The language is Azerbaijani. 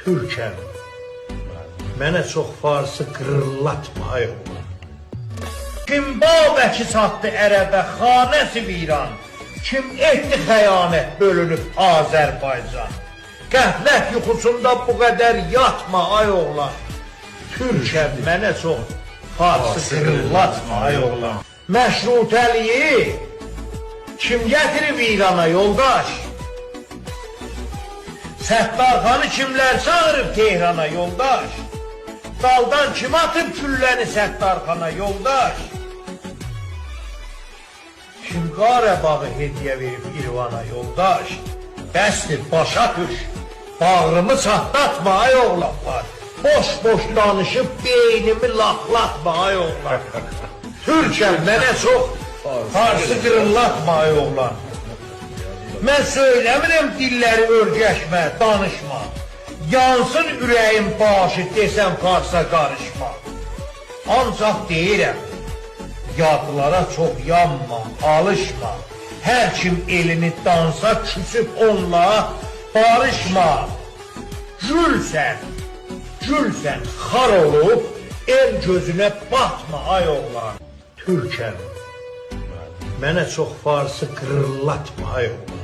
Türkəm, mənə çox farsı qırıllatma ay oğlan. Kim Babəki satdı ərəbə xanəsi viran, kim etdi xəyanət bölünüb Azərbaycan. Qəflət yuxusunda bu qədər yatma ay oğlan. Türkəm, mənə çox farsı qırıllatma ay oğlan. Məşrutəliyi kim gətirib İrana yoldaş? Səttarxanı kimlər çağırıb Tehrana yoldaş? Daldan kim atıb külləni Səttarxana yoldaş? Kim Qarebağı hediyə verib İrvana yoldaş? Bəsdir, başa düş, bağrımı çatlatma ay oğlanlar. Boş-boş danışıb beynimi laxlatma ay oğlan. Türkəm, mənə çox farsı qırıllatma ay oğlan. Mən söyləmirəm dilləri örgəşmə, danışma. Yansın ürəyim başı desəm farsa qarışma. Ancaq deyirəm, yadlara çox yanma, alışma. Hər kim elini dansa küsüb onunla barışma. Gülsən, xar olub el gözünə batma ay oğlan. Türkəm, mənə çox farsı qırıllatma ay oğlan.